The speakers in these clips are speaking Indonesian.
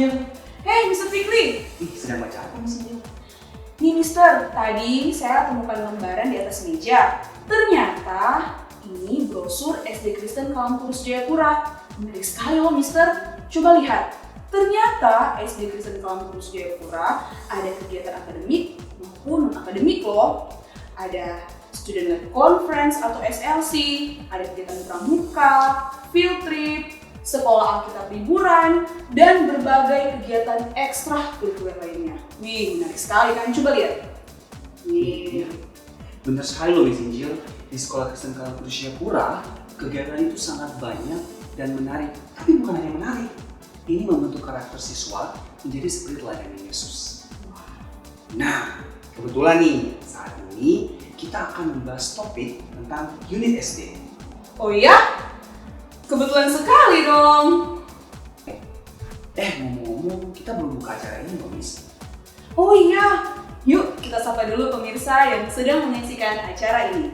Sinjil. Hey, Mr. Fikri. Sedang baca apa, Miss Sinjil? Nih, Mister. Tadi saya temukan lembaran di atas meja. Ternyata ini brosur SD Kristen Kampus Jayapura. Menarik sekali loh, Mister. Coba lihat. Ternyata SD Kristen Kampus Jayapura ada kegiatan akademik maupun non-akademik loh. Ada Student Life Conference atau SLC, ada kegiatan pramuka, field trip, sekolah Alkitab liburan, dan berbagai kegiatan ekstrakurikuler lainnya. Wih, menarik sekali kan? Coba lihat. Nih. Benar sekali loh, Miss Sinjil. Di Sekolah Kristen Kampus Jayapura, kegiatan itu sangat banyak dan menarik. Tapi bukan hanya menarik, ini membentuk karakter siswa menjadi seperti teladan Yesus. Nah, kebetulan nih, saat ini kita akan membahas topik tentang unit SD. Oh iya? Kebetulan sekali dong. Ngomong-ngomong, kita belum buka acara ini loh, Miss. Oh iya, yuk kita sapa dulu pemirsa yang sedang menyaksikan acara ini.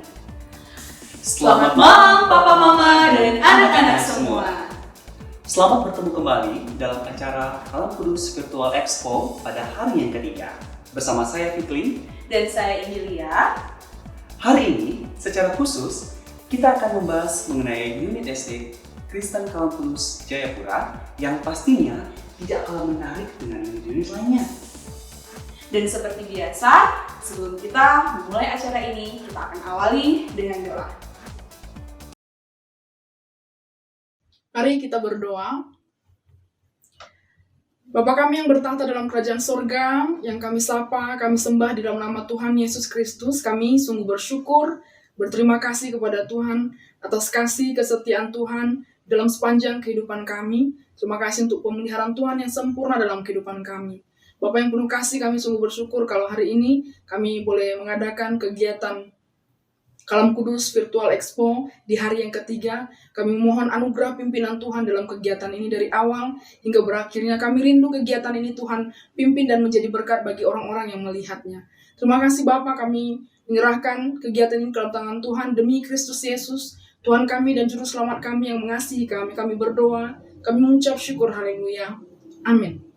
Selamat malam Papa Mama dan anak-anak semua. Selamat bertemu kembali dalam acara Kalam Kudus Virtual Expo pada hari yang ketiga. Bersama saya Fikri Dan saya Indilia. Hari ini, secara khusus, kita akan membahas mengenai unit SD Kristen Kampus Jayapura yang pastinya tidak kalah menarik dengan unit-unit lainnya. Dan seperti biasa, sebelum kita memulai acara ini, kita akan awali dengan doa. Mari kita berdoa. Bapa kami yang bertahta dalam kerajaan sorga, yang kami sapa, kami sembah di dalam nama Tuhan Yesus Kristus, kami sungguh bersyukur, berterima kasih kepada Tuhan atas kasih kesetiaan Tuhan dalam sepanjang kehidupan kami. Terima kasih untuk pemeliharaan Tuhan yang sempurna dalam kehidupan kami. Bapa yang penuh kasih, kami sungguh bersyukur kalau hari ini kami boleh mengadakan kegiatan Kalam Kudus Virtual Expo di hari yang ketiga. Kami mohon anugerah pimpinan Tuhan dalam kegiatan ini dari awal hingga berakhirnya. Kami rindu kegiatan ini Tuhan pimpin dan menjadi berkat bagi orang-orang yang melihatnya. Terima kasih Bapa, kami menyerahkan kegiatan ini ke dalam tangan Tuhan demi Kristus Yesus, Tuhan kami dan Juru Selamat kami yang mengasihi kami. Kami berdoa, kami mengucap syukur, haleluya. Amin.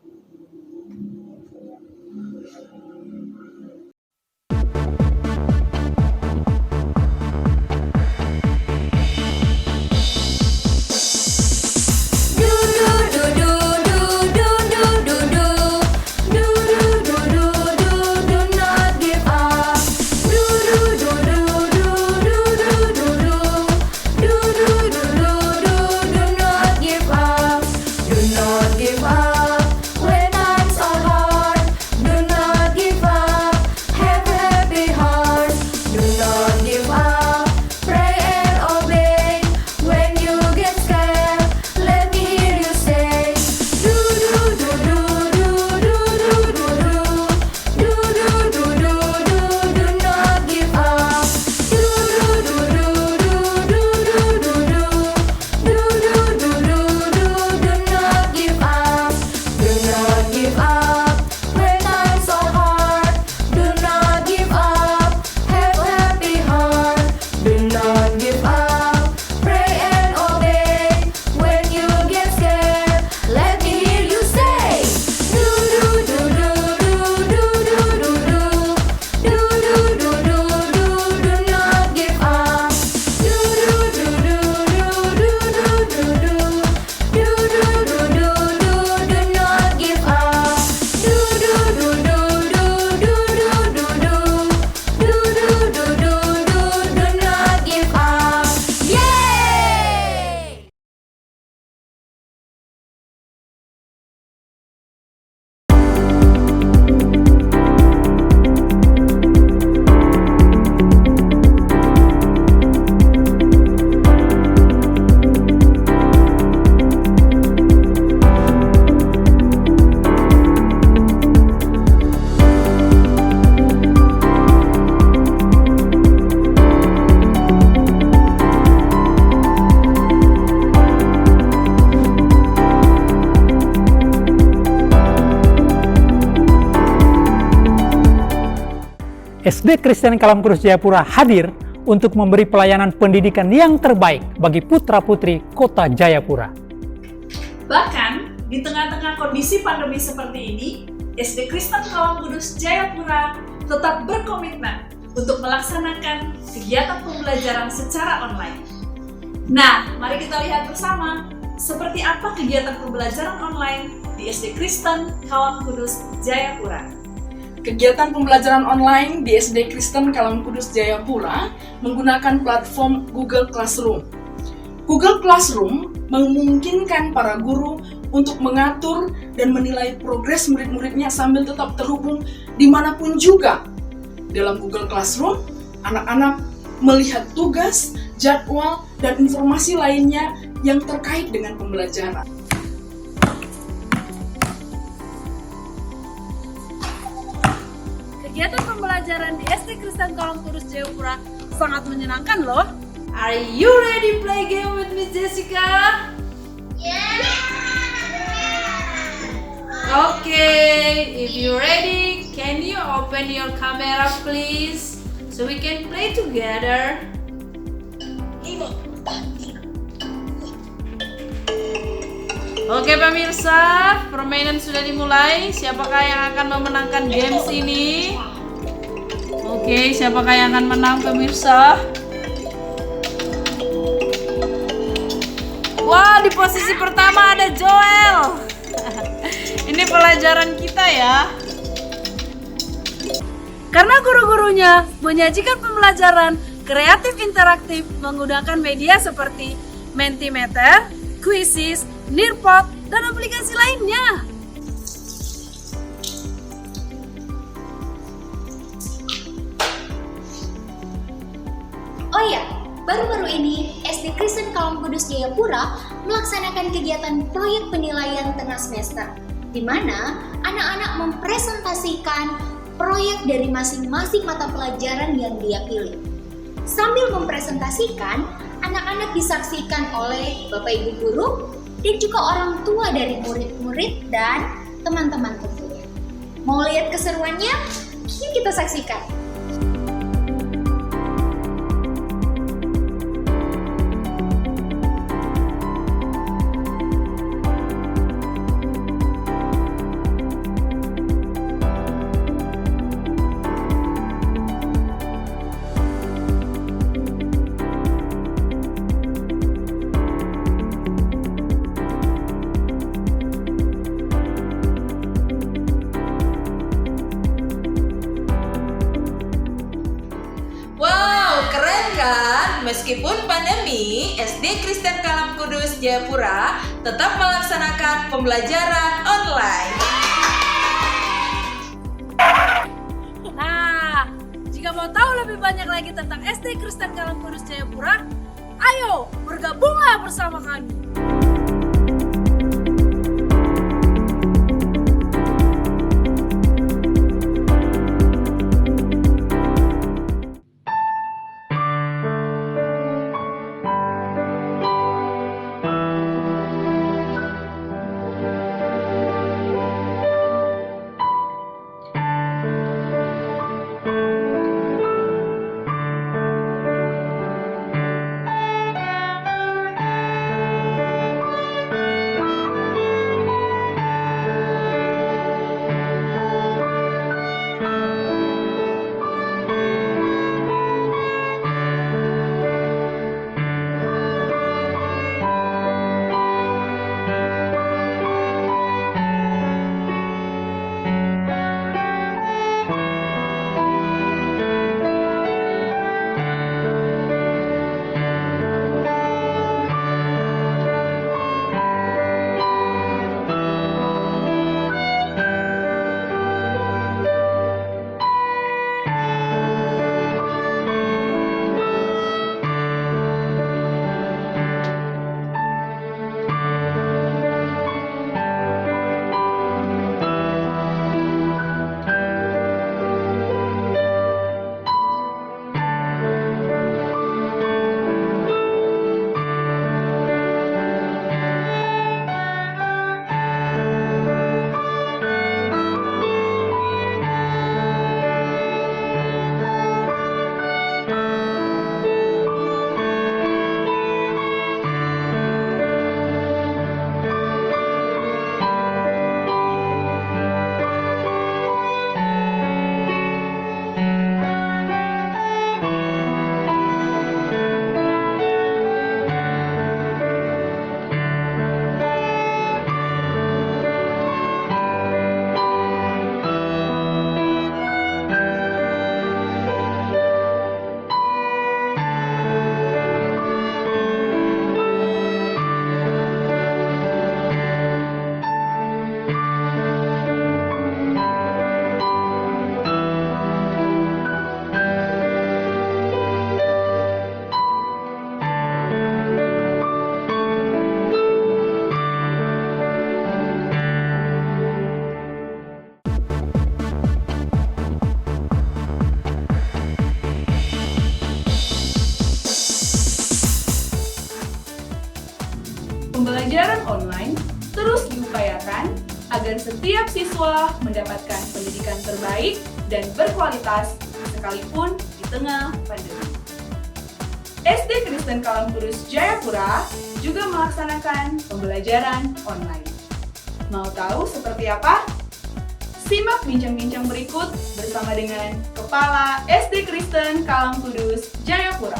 SD Kristen Kalam Kudus Jayapura hadir untuk memberi pelayanan pendidikan yang terbaik bagi putra-putri kota Jayapura. Bahkan, Di tengah-tengah kondisi pandemi seperti ini, SD Kristen Kawang Kudus Jayapura tetap berkomitmen untuk melaksanakan kegiatan pembelajaran secara online. Nah, mari kita lihat bersama seperti apa kegiatan pembelajaran online di SD Kristen Kawang Kudus Jayapura. Kegiatan pembelajaran online di SD Kristen Kawang Kudus Jayapura menggunakan platform Google Classroom. Google Classroom memungkinkan para guru untuk mengatur dan menilai progres murid-muridnya sambil tetap terhubung dimanapun juga. Dalam Google Classroom, anak-anak melihat tugas, jadwal, dan informasi lainnya yang terkait dengan pembelajaran. Kegiatan pembelajaran di SD Kristen Kawang Kudus Jayapura sangat menyenangkan loh. Are you ready play game with Miss Jessica? Okay, if you're ready, can you open your camera please? So we can play together. Oke pemirsa, permainan sudah dimulai. Siapakah yang akan memenangkan games ini? Oke, siapakah yang akan menang pemirsa? Wah, di posisi pertama ada Joel. Ini pelajaran kita ya. Karena guru-gurunya menyajikan pembelajaran kreatif interaktif menggunakan media seperti Mentimeter, Quizzes, Nearpod, dan aplikasi lainnya. Oh ya, baru-baru ini SD Kristen Kawang Kudus Jayapura melaksanakan kegiatan proyek penilaian tengah semester, di mana anak-anak mempresentasikan proyek dari masing-masing mata pelajaran yang dia pilih. Sambil mempresentasikan, anak-anak disaksikan oleh Bapak Ibu guru dan juga orang tua dari murid-murid dan teman-teman tentunya. Mau lihat keseruannya? Yuk kita saksikan. Meskipun pandemi, SD Kristen Kawang Kudus Jayapura tetap melaksanakan pembelajaran online. Nah, jika mau tahu lebih banyak lagi tentang SD Kristen Kawang Kudus Jayapura, ayo bergabunglah bersama kami. pembelajaran online terus diupayakan agar setiap siswa mendapatkan pendidikan terbaik dan berkualitas sekalipun di tengah pandemi. SD Kristen Kalam Kudus Jayapura juga melaksanakan pembelajaran online. Mau tahu seperti apa? Simak bincang-bincang berikut bersama dengan Kepala SD Kristen Kalam Kudus Jayapura.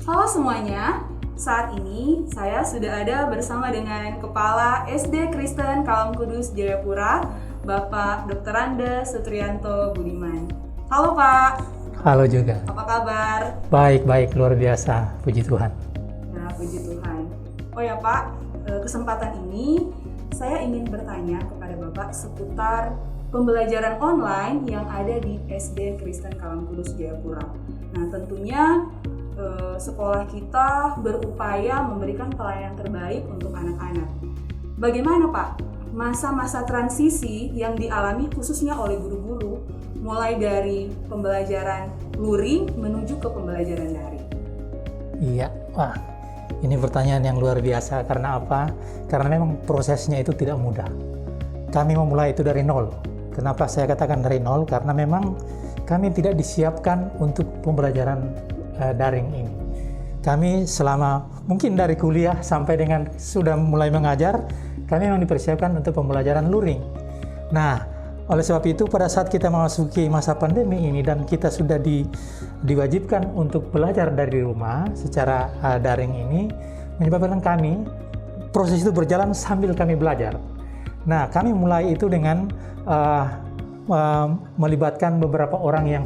Halo semuanya, saat ini saya sudah ada bersama dengan Kepala SD Kristen Kalam Kudus Jayapura, Bapak Dr. Anda Sutrianto Budiman. Halo Pak. Halo juga. Apa kabar? Baik, luar biasa. Puji Tuhan. Nah, puji Tuhan. Oh ya Pak, kesempatan ini saya ingin bertanya kepada Bapak seputar pembelajaran online yang ada di SD Kristen Kalam Kudus Jayapura. Nah, tentunya sekolah kita berupaya memberikan pelayanan terbaik untuk anak-anak. Bagaimana Pak masa-masa transisi yang dialami khususnya oleh guru-guru mulai dari pembelajaran luring menuju ke pembelajaran daring? Iya, wah ini pertanyaan yang luar biasa. Karena apa? Karena memang prosesnya itu tidak mudah. Kami memulai itu dari nol. Kenapa saya katakan dari nol? Karena memang kami tidak disiapkan untuk pembelajaran daring ini. Kami selama mungkin dari kuliah sampai dengan sudah mulai mengajar, kami memang dipersiapkan untuk pembelajaran luring. Nah, oleh sebab itu pada saat kita memasuki masa pandemi ini dan kita sudah diwajibkan untuk belajar dari rumah secara daring ini, menyebabkan kami proses itu berjalan sambil kami belajar. Nah, kami mulai itu dengan melibatkan beberapa orang yang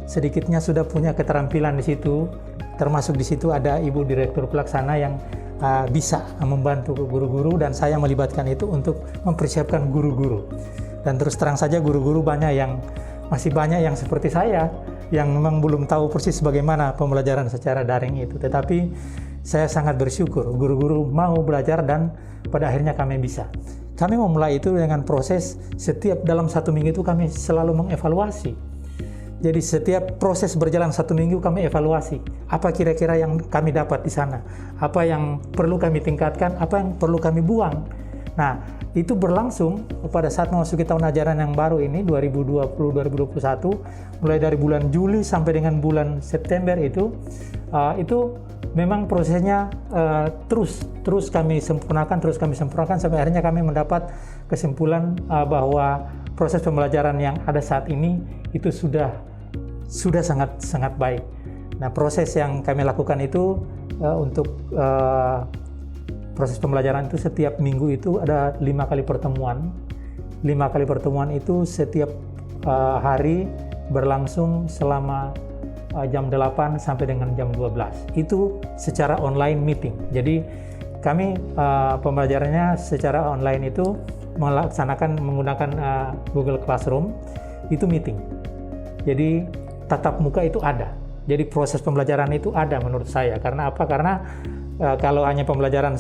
sedikitnya sudah punya keterampilan di situ, termasuk di situ ada Ibu Direktur Pelaksana yang bisa membantu guru-guru, dan saya melibatkan itu untuk mempersiapkan guru-guru. Dan terus terang saja guru-guru masih banyak yang seperti saya yang memang belum tahu persis bagaimana pembelajaran secara daring itu. Tetapi saya sangat bersyukur guru-guru mau belajar dan pada akhirnya kami bisa. Kami memulai itu dengan proses setiap dalam 1 minggu itu kami selalu mengevaluasi. Jadi setiap proses berjalan 1 minggu kami evaluasi apa kira-kira yang kami dapat di sana, apa yang perlu kami tingkatkan, apa yang perlu kami buang. Nah, itu berlangsung pada saat memasuki tahun ajaran yang baru ini 2020-2021, mulai dari bulan Juli sampai dengan bulan September itu memang prosesnya terus kami sempurnakan sampai akhirnya kami mendapat kesimpulan bahwa proses pembelajaran yang ada saat ini itu sudah sangat baik. Nah, proses yang kami lakukan itu untuk proses pembelajaran itu setiap minggu itu ada 5 kali pertemuan. 5 kali pertemuan itu setiap hari berlangsung selama jam 8 sampai dengan jam 12. Itu secara online meeting. Jadi kami pembelajarannya secara online itu melaksanakan menggunakan Google Classroom, itu meeting. Jadi tatap muka itu ada. Jadi proses pembelajaran itu ada menurut saya. Karena apa? Karena kalau hanya pembelajaran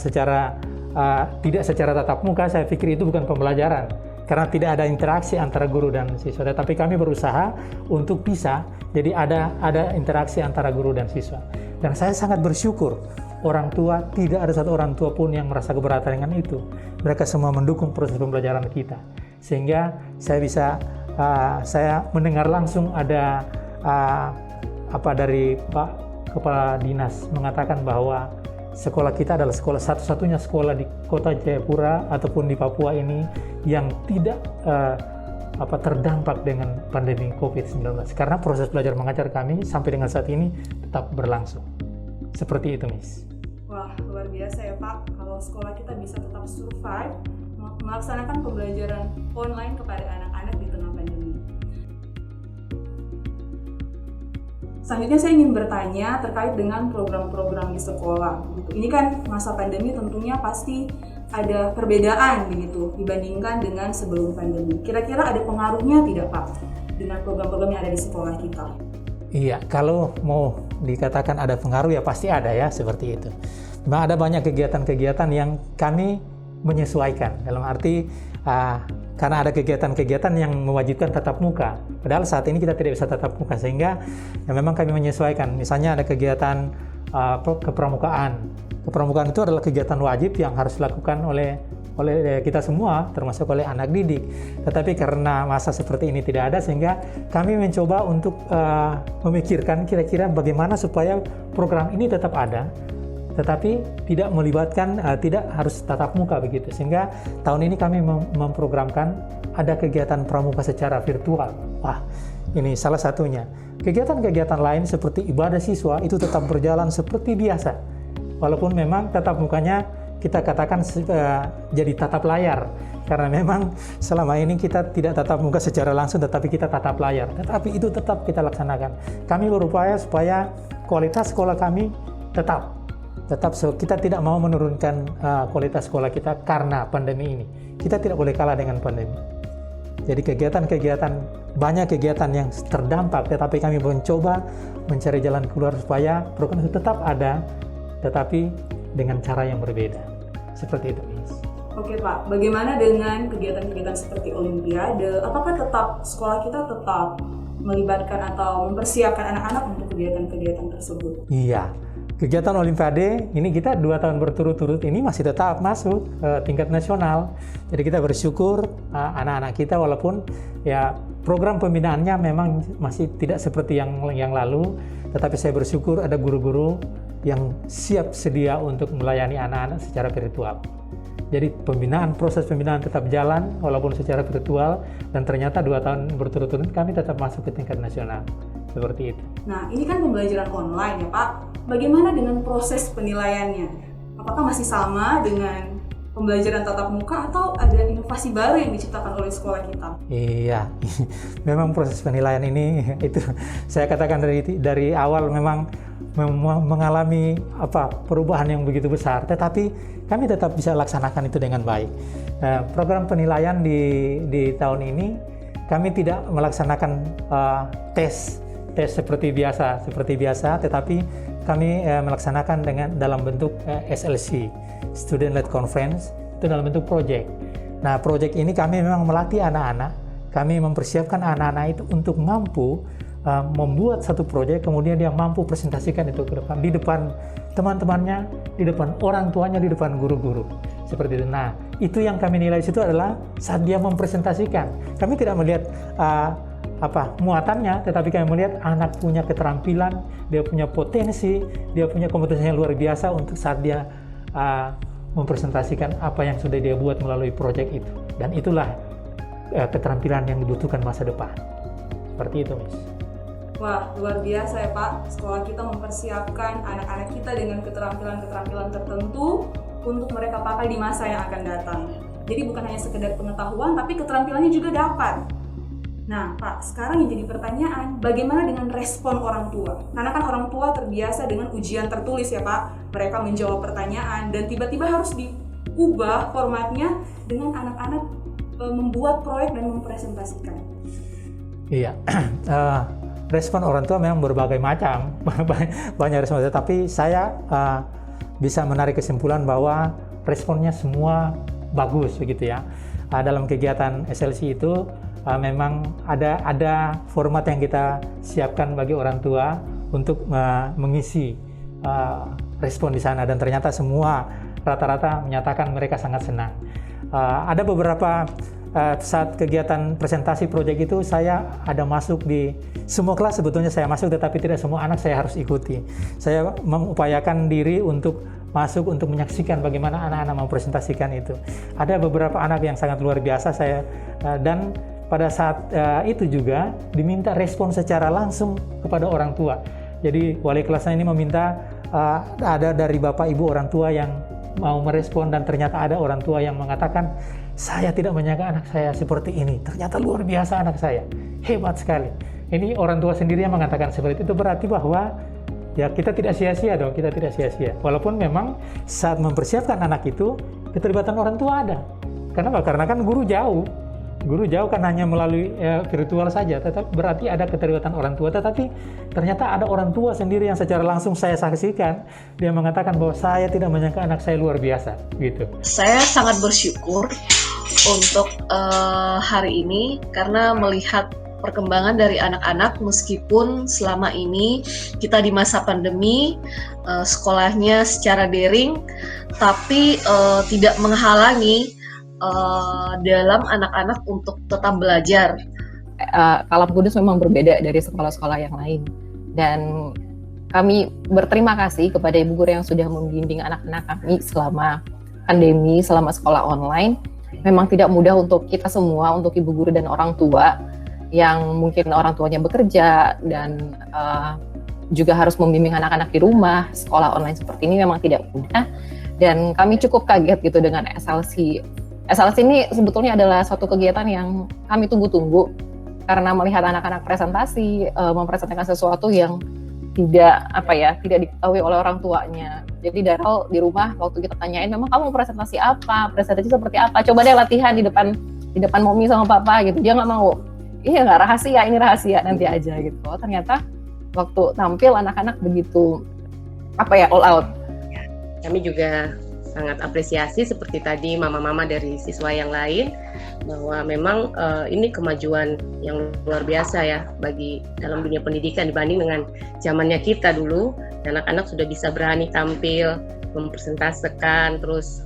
tidak secara tatap muka, saya pikir itu bukan pembelajaran. Karena tidak ada interaksi antara guru dan siswa. Tapi kami berusaha untuk bisa, jadi ada interaksi antara guru dan siswa. Dan saya sangat bersyukur orang tua, tidak ada satu orang tua pun yang merasa keberatan dengan itu. Mereka semua mendukung proses pembelajaran kita. Sehingga saya mendengar langsung ada dari Pak Kepala Dinas mengatakan bahwa sekolah kita adalah satu-satunya sekolah di kota Jayapura ataupun di Papua ini yang tidak terdampak dengan pandemi COVID-19. Karena proses belajar mengajar kami sampai dengan saat ini tetap berlangsung. Seperti itu, Miss. Wah, luar biasa ya Pak. Kalau sekolah kita bisa tetap survive, melaksanakan pembelajaran online kepada anak-anak di tengah pandemi. Selanjutnya saya ingin bertanya terkait dengan program-program di sekolah. Ini kan masa pandemi tentunya pasti ada perbedaan begitu dibandingkan dengan sebelum pandemi. Kira-kira ada pengaruhnya tidak Pak dengan program-program yang ada di sekolah kita? Iya, kalau mau dikatakan ada pengaruh ya pasti ada ya, seperti itu. Ada banyak kegiatan-kegiatan yang kami menyesuaikan, dalam arti karena ada kegiatan-kegiatan yang mewajibkan tatap muka. Padahal saat ini kita tidak bisa tatap muka, sehingga ya memang kami menyesuaikan. Misalnya ada kegiatan kepramukaan. Kepramukaan itu adalah kegiatan wajib yang harus dilakukan oleh kita semua, termasuk oleh anak didik. Tetapi karena masa seperti ini tidak ada, sehingga kami mencoba untuk memikirkan kira-kira bagaimana supaya program ini tetap ada, tetapi tidak melibatkan, tidak harus tatap muka begitu. Sehingga tahun ini kami memprogramkan ada kegiatan pramuka secara virtual. Wah, ini salah satunya. Kegiatan-kegiatan lain seperti ibadah siswa itu tetap berjalan seperti biasa. Walaupun memang tatap mukanya kita katakan jadi tatap layar, karena memang selama ini kita tidak tatap muka secara langsung, tetapi kita tatap layar. Tetapi itu tetap kita laksanakan. Kami berupaya supaya kualitas sekolah kami tetap kita tidak mau menurunkan kualitas sekolah kita karena pandemi ini. Kita tidak boleh kalah dengan pandemi. Jadi banyak kegiatan yang terdampak, tetapi kami mencoba mencari jalan keluar supaya program itu tetap ada, tetapi dengan cara yang berbeda. Seperti itu, Miss. Oke Pak, bagaimana dengan kegiatan-kegiatan seperti Olimpiade? Apakah sekolah kita tetap melibatkan atau mempersiapkan anak-anak untuk kegiatan-kegiatan tersebut? Iya, kegiatan Olimpiade ini kita 2 tahun berturut-turut ini masih tetap masuk tingkat nasional. Jadi kita bersyukur anak-anak kita, walaupun ya program pembinaannya memang masih tidak seperti yang lalu, tetapi saya bersyukur ada guru-guru yang siap sedia untuk melayani anak-anak secara virtual. Jadi proses pembinaan tetap jalan walaupun secara virtual, dan ternyata 2 tahun berturut-turut kami tetap masuk ke tingkat nasional. Seperti itu. Nah, ini kan pembelajaran online ya Pak. Bagaimana dengan proses penilaiannya? Apakah masih sama dengan pembelajaran tatap muka atau ada inovasi baru yang diciptakan oleh sekolah kita? Iya, memang proses penilaian ini itu saya katakan dari awal memang mengalami perubahan yang begitu besar, tetapi kami tetap bisa laksanakan itu dengan baik. Program penilaian di tahun ini kami tidak melaksanakan tes seperti biasa, tetapi kami melaksanakan dalam bentuk SLC, Student Led Conference, itu dalam bentuk project. Nah, project ini kami memang melatih anak-anak, kami mempersiapkan anak-anak itu untuk mampu membuat satu proyek, kemudian dia mampu presentasikan itu ke depan, di depan teman-temannya, di depan orang tuanya, di depan guru-guru. Seperti itu. Nah, itu yang kami nilai situ adalah saat dia mempresentasikan. Kami tidak melihat muatannya, tetapi kami melihat anak punya keterampilan, dia punya potensi, dia punya kompetensi yang luar biasa untuk saat dia mempresentasikan apa yang sudah dia buat melalui proyek itu. Dan itulah keterampilan yang dibutuhkan masa depan. Seperti itu, Miss. Wah, luar biasa ya Pak. Sekolah kita mempersiapkan anak-anak kita dengan keterampilan-keterampilan tertentu untuk mereka pakai di masa yang akan datang. Jadi bukan hanya sekedar pengetahuan, tapi keterampilannya juga dapat. Nah Pak, sekarang yang jadi pertanyaan, bagaimana dengan respon orang tua? Karena kan orang tua terbiasa dengan ujian tertulis ya Pak. Mereka menjawab pertanyaan dan tiba-tiba harus diubah formatnya dengan anak-anak membuat proyek dan mempresentasikan. Iya, respon orang tua memang berbagai macam, banyak respon, tapi saya bisa menarik kesimpulan bahwa responnya semua bagus begitu ya. Dalam kegiatan SLC itu memang ada format yang kita siapkan bagi orang tua untuk mengisi respon di sana, dan ternyata semua rata-rata menyatakan mereka sangat senang. Ada beberapa saat kegiatan presentasi proyek itu saya ada masuk di semua kelas, sebetulnya saya masuk, tetapi tidak semua anak saya harus ikuti. Saya mengupayakan diri untuk masuk untuk menyaksikan bagaimana anak-anak mempresentasikan itu. Ada beberapa anak yang sangat luar biasa dan pada saat itu juga diminta respon secara langsung kepada orang tua. Jadi wali kelasnya ini meminta ada dari bapak ibu orang tua yang mau merespon, dan ternyata ada orang tua yang mengatakan, saya tidak menyangka anak saya seperti ini, ternyata luar biasa anak saya, hebat sekali. Ini orang tua sendiri yang mengatakan seperti itu, berarti bahwa ya kita tidak sia-sia dong, kita tidak sia-sia. Walaupun memang saat mempersiapkan anak itu, keterlibatan orang tua ada. Kenapa? Karena kan guru jauh, Guru jauhkan hanya melalui virtual saja, tetapi berarti ada keterlibatan orang tua. Tetapi ternyata ada orang tua sendiri yang secara langsung saya saksikan, dia mengatakan bahwa saya tidak menyangka anak saya luar biasa, gitu. Saya sangat bersyukur untuk hari ini karena melihat perkembangan dari anak-anak meskipun selama ini kita di masa pandemi sekolahnya secara daring, tapi tidak menghalangi dalam anak-anak untuk tetap belajar. Kalam Kudus memang berbeda dari sekolah-sekolah yang lain, dan kami berterima kasih kepada ibu guru yang sudah membimbing anak-anak kami selama pandemi, selama sekolah online. Memang tidak mudah untuk kita semua, untuk ibu guru dan orang tua yang mungkin orang tuanya bekerja dan juga harus membimbing anak-anak di rumah. Sekolah online seperti ini memang tidak mudah, dan kami cukup kaget gitu dengan SLC. SLC ini sebetulnya adalah suatu kegiatan yang kami tunggu-tunggu karena melihat anak-anak presentasi, mempresentasikan sesuatu yang tidak diketahui oleh orang tuanya. Jadi Daryl di rumah waktu kita tanyain, memang kamu presentasi apa? Presentasi seperti apa? Coba deh latihan di depan mommy sama papa gitu. Dia nggak mau. Iya nggak rahasia, ini rahasia nanti aja gitu. Ternyata waktu tampil anak-anak begitu all out. Kami juga sangat apresiasi seperti tadi mama-mama dari siswa yang lain bahwa memang ini kemajuan yang luar biasa ya bagi dalam dunia pendidikan dibanding dengan zamannya kita dulu. Anak-anak sudah bisa berani tampil, mempresentasikan, terus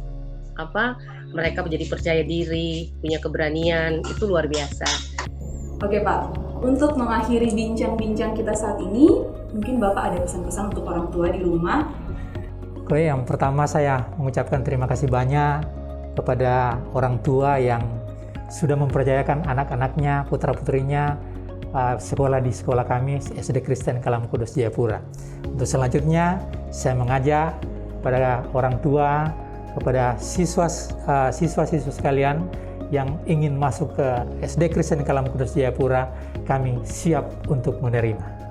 mereka menjadi percaya diri, punya keberanian, itu luar biasa. Oke Pak, untuk mengakhiri bincang-bincang kita saat ini, mungkin Bapak ada pesan-pesan untuk orang tua di rumah. Oke, yang pertama saya mengucapkan terima kasih banyak kepada orang tua yang sudah mempercayakan anak-anaknya, putra-putrinya sekolah di sekolah kami, SD Kristen Kalam Kudus Jayapura. Untuk selanjutnya, saya mengajak pada orang tua, kepada siswa-siswa sekalian yang ingin masuk ke SD Kristen Kalam Kudus Jayapura, kami siap untuk menerima.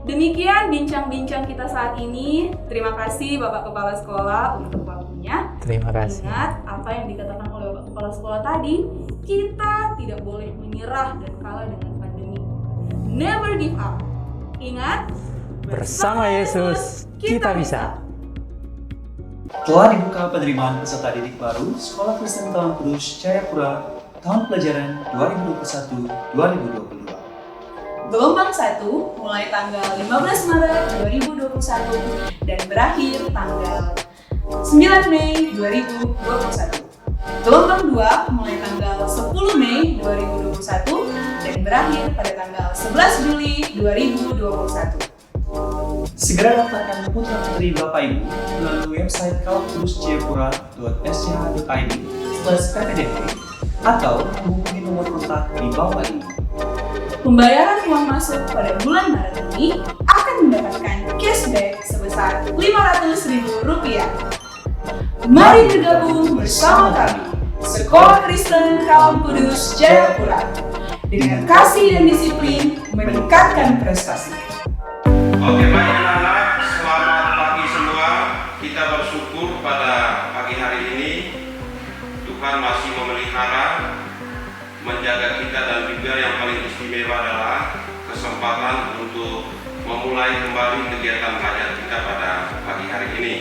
Demikian bincang-bincang kita saat ini. Terima kasih Bapak Kepala Sekolah untuk waktunya. Terima kasih. Ingat apa yang dikatakan oleh Bapak Kepala Sekolah tadi, kita tidak boleh menyerah dan kalah dengan pandemi. Never give up. Ingat, bersama Yesus kita bisa. Telah dibuka penerimaan peserta didik baru Sekolah Kristen Kalam Kudus Jayapura tahun pelajaran 2021-2022. Gelombang 1 mulai tanggal 15 Maret 2021 dan berakhir tanggal 9 Mei 2021. Gelombang 2 mulai tanggal 10 Mei 2021 dan berakhir pada tanggal 11 Juli 2021. Segera daftarkan putra-putri Bapak Ibu melalui website kalamkudusjayapura.sch.id/ppdb atau menghubungi nomor kontak di bawah ini. Pembayaran uang masuk pada bulan Maret ini akan mendapatkan cashback sebesar Rp500.000. Mari bergabung bersama kami, Sekolah Kristen Kalam Kudus Jayapura, dengan kasih dan disiplin meningkatkan prestasi. Oke, baik anak-anak, selamat pagi semua. Kita bersyukur pada pagi hari ini Tuhan masih memelihara, menjaga kita, dan juga yang paling istimewa adalah kesempatan untuk memulai kembali kegiatan belajar kita pada pagi hari ini.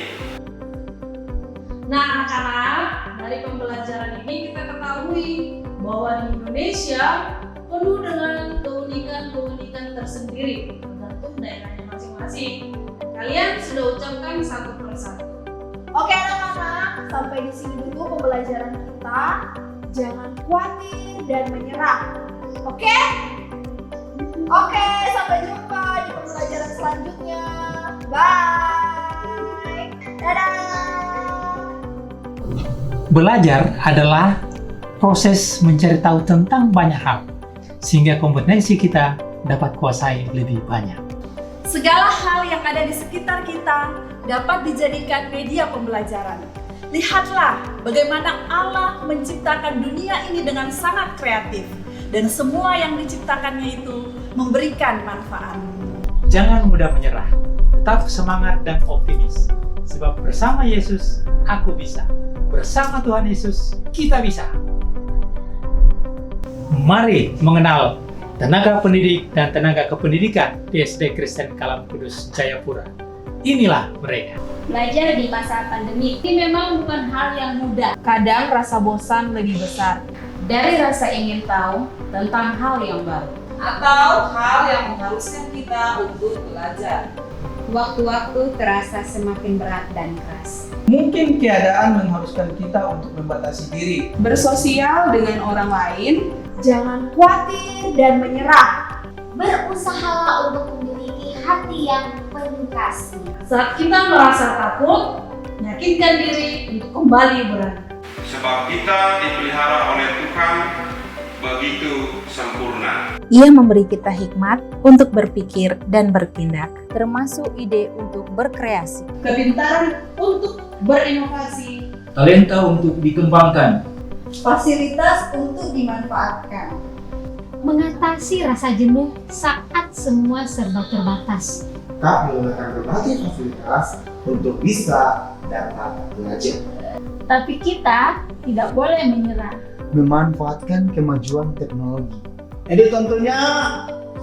Nah anak-anak, dari pembelajaran ini kita ketahui bahwa di Indonesia penuh dengan keunikan-keunikan tersendiri tergantung daerahnya masing-masing. Kalian sudah ucapkan satu persatu. Oke anak-anak, sampai di sini dulu pembelajaran kita. Jangan khawatir dan menyerah. Oke? Oke, sampai jumpa di pembelajaran selanjutnya. Bye. Dadah. Belajar adalah proses mencari tahu tentang banyak hal, sehingga kompetensi kita dapat kuasai lebih banyak. Segala hal yang ada di sekitar kita dapat dijadikan media pembelajaran. Lihatlah bagaimana Allah menciptakan dunia ini dengan sangat kreatif, dan semua yang diciptakannya itu memberikan manfaat. Jangan mudah menyerah, tetap semangat dan optimis, sebab bersama Yesus aku bisa. Bersama Tuhan Yesus kita bisa. Mari mengenal tenaga pendidik dan tenaga kependidikan di SD Kristen Kalam Kudus Jayapura. Inilah mereka. Belajar di masa pandemi ini memang bukan hal yang mudah. Kadang rasa bosan lebih besar Dari rasa ingin tahu tentang hal yang baru. atau hal yang mengharuskan kita untuk belajar. Waktu-waktu terasa semakin berat dan keras. Mungkin keadaan mengharuskan kita untuk membatasi diri. Bersosial dengan orang lain, Jangan khawatir dan menyerah. Berusahalah untuk memiliki hati yang penuh kasih. Saat kita merasa takut, yakinkan diri untuk kembali berani. Sebab kita dipelihara oleh Tuhan begitu sempurna. Ia memberi kita hikmat untuk berpikir dan bertindak, termasuk ide untuk berkreasi, Kepintaran untuk berinovasi, talenta untuk dikembangkan, Fasilitas untuk dimanfaatkan. Mengatasi rasa jenuh saat semua serba terbatas. Tak menggunakan berbagai fasilitas untuk bisa dapat belajar. Tapi kita tidak boleh menyerah. Memanfaatkan kemajuan teknologi. Jadi tentunya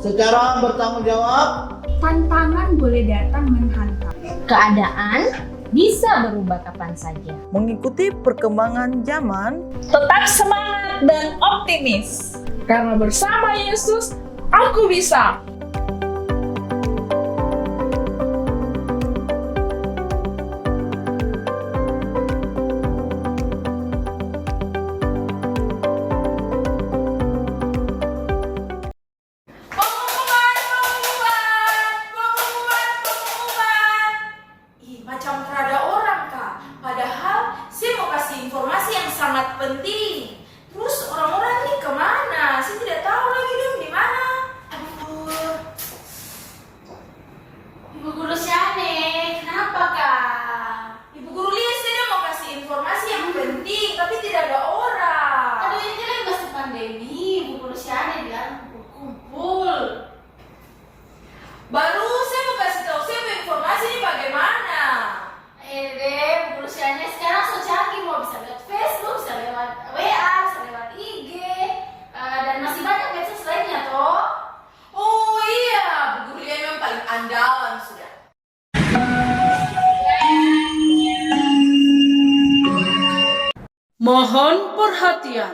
secara bertanggung jawab. tantangan boleh datang menghantam. Keadaan bisa berubah kapan saja. mengikuti perkembangan zaman, tetap semangat dan optimis. Karena bersama Yesus, aku bisa. Ih, macam terada orang, Kak. Padahal saya mau kasih informasi yang sangat penting. Terus orang-orang ini kemana? Saya tidak tahu lagi dong di mana. Aduh. Ibu Guru Syane, kenapa, Kak? Ibu Guru Lia, saya mau kasih informasi yang penting, tapi tidak ada orang. Aduh, ini kan masih pandemi. Ibu Guru Syane bilang kumpul. Baru saya mau kasih tahu saya informasi ini bagaimana. Bu Guru Syane sekarang so canggih, mau bisa lewat Facebook, bisa lewat WA, bisa lewat IG, dan masih banyak medsos lainnya toh. Oh iya, Bu Guru Lia memang paling andalan sudah. Mohon perhatian,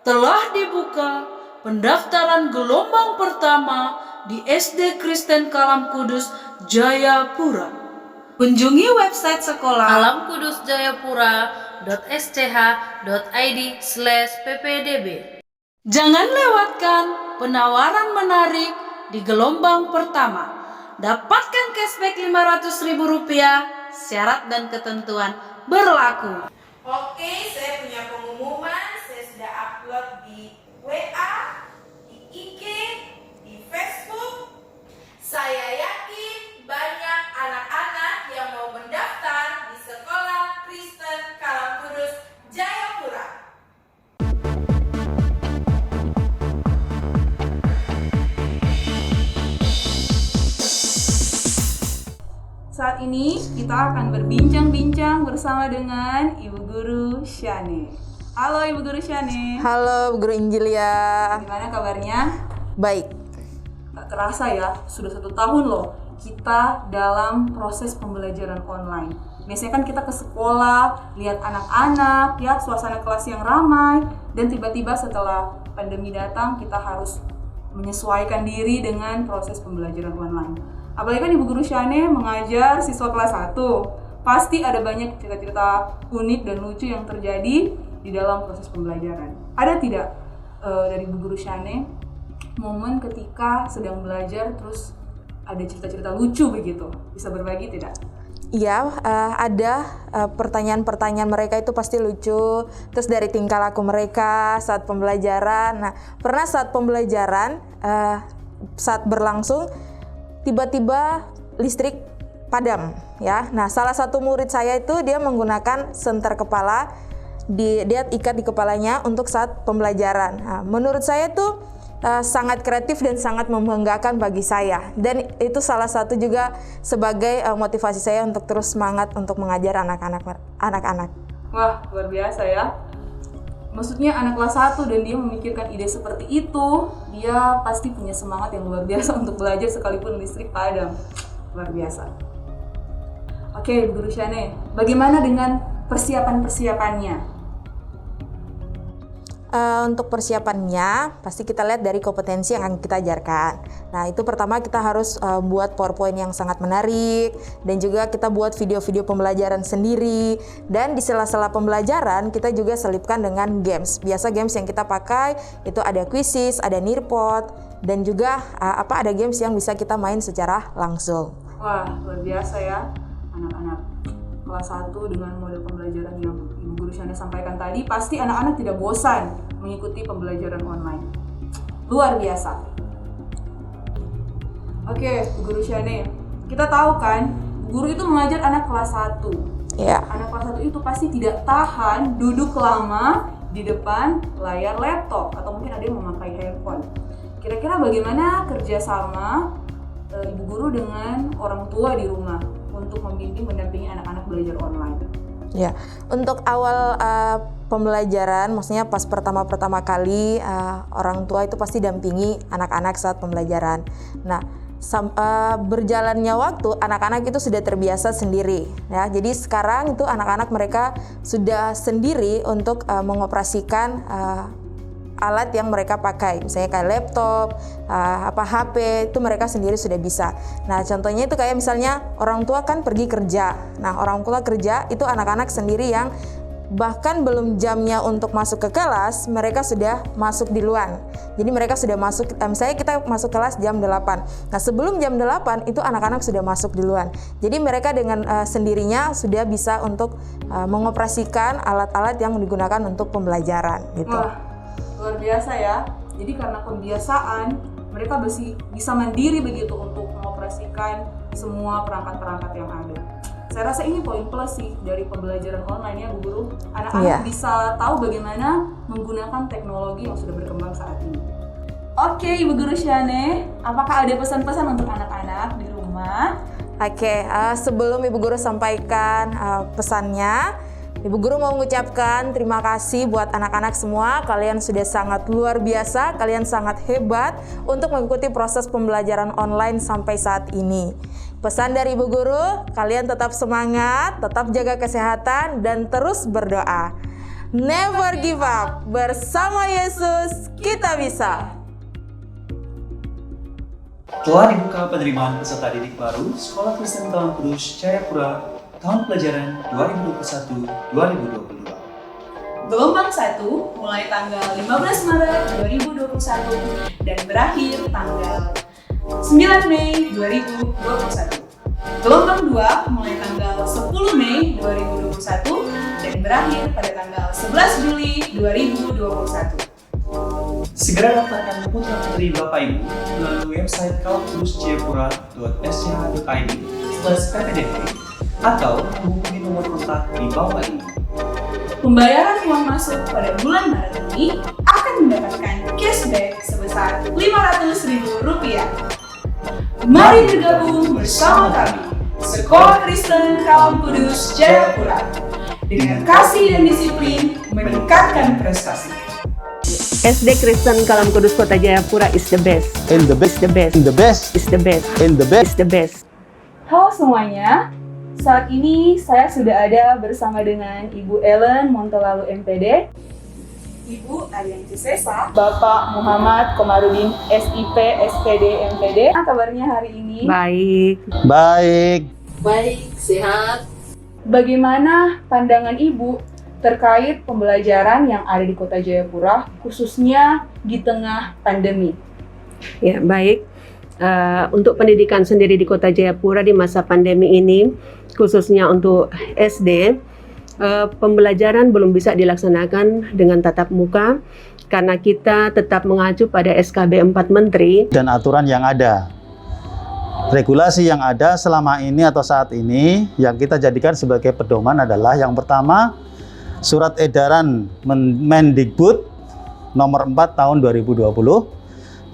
telah dibuka pendaftaran gelombang pertama di SD Kristen Kalam Kudus Jayapura. Kunjungi website sekolah kalamkudusjayapura.sch.id/ppdb. Jangan lewatkan penawaran menarik di gelombang pertama. Dapatkan cashback Rp500.000, syarat dan ketentuan berlaku. Oke, saya punya pengumuman. Saya sudah upload di WA, di IG, di Facebook. Saya yakin banyak anak-anak yang mau mendaftar di Sekolah Kristen Kalam Kudus Jayapura. Saat ini kita akan berbincang-bincang bersama dengan Ibu Guru Syane. Halo Ibu Guru Syane. Halo Bu Guru Injilia. Gimana kabarnya? Baik. Tak terasa ya, sudah 1 tahun loh kita dalam proses pembelajaran online. Biasanya kan kita ke sekolah, lihat anak-anak ya, suasana kelas yang ramai, dan tiba-tiba setelah pandemi datang kita harus menyesuaikan diri dengan proses pembelajaran online. Apalagi kan Ibu Guru Syane mengajar siswa kelas 1. Pasti ada banyak cerita-cerita unik dan lucu yang terjadi di dalam proses pembelajaran. Ada tidak dari Ibu Guru Syane momen ketika sedang belajar terus ada cerita-cerita lucu begitu? Bisa berbagi tidak? Iya, ada pertanyaan-pertanyaan mereka itu pasti lucu. Terus dari tingkah laku mereka saat pembelajaran. Nah, pernah saat pembelajaran, saat berlangsung, tiba-tiba listrik padam ya. Nah, salah satu murid saya itu dia menggunakan senter kepala, dia ikat di kepalanya untuk saat pembelajaran. Nah, menurut saya tuh sangat kreatif dan sangat membanggakan bagi saya, dan itu salah satu juga sebagai motivasi saya untuk terus semangat untuk mengajar anak-anak. Wah, luar biasa ya. Maksudnya anak kelas 1 dan dia memikirkan ide seperti itu, dia pasti punya semangat yang luar biasa untuk belajar sekalipun listrik padam. Luar biasa. Oke, Bu Guru Shane, bagaimana dengan persiapan-persiapannya? Untuk persiapannya, pasti kita lihat dari kompetensi yang akan kita ajarkan. Nah, itu pertama kita harus buat PowerPoint yang sangat menarik, dan juga kita buat video-video pembelajaran sendiri. Dan di sela-sela pembelajaran, kita juga selipkan dengan games. Biasa games yang kita pakai itu ada quizzes, ada nearpod, dan juga ada games yang bisa kita main secara langsung. Wah, luar biasa ya, anak-anak kelas 1 dengan model pembelajaran yang Ibu Guru Shane sampaikan tadi, pasti anak-anak tidak bosan mengikuti pembelajaran online. Luar biasa. Oke, Bu Guru Shane, kita tahu kan, Bu Guru itu mengajar anak kelas 1. Iya. Anak kelas 1 itu pasti tidak tahan duduk lama di depan layar laptop, atau mungkin ada yang memakai handphone. Kira-kira bagaimana kerjasama Ibu Guru dengan orang tua di rumah untuk membimbing mendampingi anak-anak belajar online? Ya, untuk awal pembelajaran, maksudnya pas pertama kali orang tua itu pasti dampingi anak-anak saat pembelajaran. Nah, berjalannya waktu anak-anak itu sudah terbiasa sendiri, ya. Jadi sekarang itu anak-anak mereka sudah sendiri untuk mengoperasikan alat yang mereka pakai, misalnya kayak laptop, HP, itu mereka sendiri sudah bisa. Nah, contohnya itu kayak misalnya orang tua kan pergi kerja. Nah, orang tua kerja itu anak-anak sendiri yang bahkan belum jamnya untuk masuk ke kelas, mereka sudah masuk duluan. Jadi mereka sudah masuk, misalnya kita masuk kelas jam 8. Nah, sebelum jam 8 itu anak-anak sudah masuk duluan. Jadi mereka dengan sendirinya sudah bisa untuk mengoperasikan alat-alat yang digunakan untuk pembelajaran gitu. Wah, luar biasa ya. Jadi karena pembiasaan, mereka bisa mandiri begitu untuk mengoperasikan semua perangkat-perangkat yang ada. Saya rasa ini poin plus sih dari pembelajaran online ya, Bu Guru. Anak-anak bisa tahu bagaimana menggunakan teknologi yang sudah berkembang saat ini. Oke, Ibu Guru Shane, apakah ada pesan-pesan untuk anak-anak di rumah? Oke, sebelum Ibu Guru sampaikan pesannya, Ibu Guru mau mengucapkan terima kasih buat anak-anak semua. Kalian sudah sangat luar biasa, kalian sangat hebat untuk mengikuti proses pembelajaran online sampai saat ini. Pesan dari Ibu Guru, kalian tetap semangat, tetap jaga kesehatan, dan terus berdoa. Never give up, bersama Yesus kita bisa. Telah dibuka penerimaan peserta didik baru Sekolah Kristen Kalam Kudus Jayapura tahun pelajaran 2021-2022. Gelombang 1 mulai tanggal 15 Maret 2021 dan berakhir tanggal 9 Mei 2021. Gelombang 2 mulai tanggal 10 Mei 2021 dan berakhir pada tanggal 11 Juli 2021. Segera daftarkan putra putri Bapak Ibu melalui website kalamkudusjayapura.scha.id/ppdb atau menghubungi nomor kontak di bawah ini. Pembayaran uang masuk pada bulan Maret ini akan mendapatkan cashback sebesar Rp500.000. Mari bergabung bersama kami, Sekolah Kristen Kalam Kudus Jayapura, dengan kasih dan disiplin meningkatkan prestasi. SD Kristen Kalam Kudus Kota Jayapura is the best. And the best. The best. And the best. Is the best. And the best. Is the best. Halo semuanya, saat ini saya sudah ada bersama dengan Ibu Ellen Montelalu MPD, Ibu Arianti Sesa, Bapak Muhammad Komarudin SIP SPD MPD. Apa kabarnya hari ini? Baik. Baik. Baik, sehat. Bagaimana pandangan Ibu terkait pembelajaran yang ada di Kota Jayapura, khususnya di tengah pandemi? Ya, baik. Untuk pendidikan sendiri di Kota Jayapura di masa pandemi ini, khususnya untuk SD, pembelajaran belum bisa dilaksanakan dengan tatap muka karena kita tetap mengacu pada SKB 4 Menteri Dan aturan yang ada. Regulasi yang ada selama ini atau saat ini yang kita jadikan sebagai pedoman adalah yang pertama, Surat Edaran Mendikbud nomor 4 tahun 2020.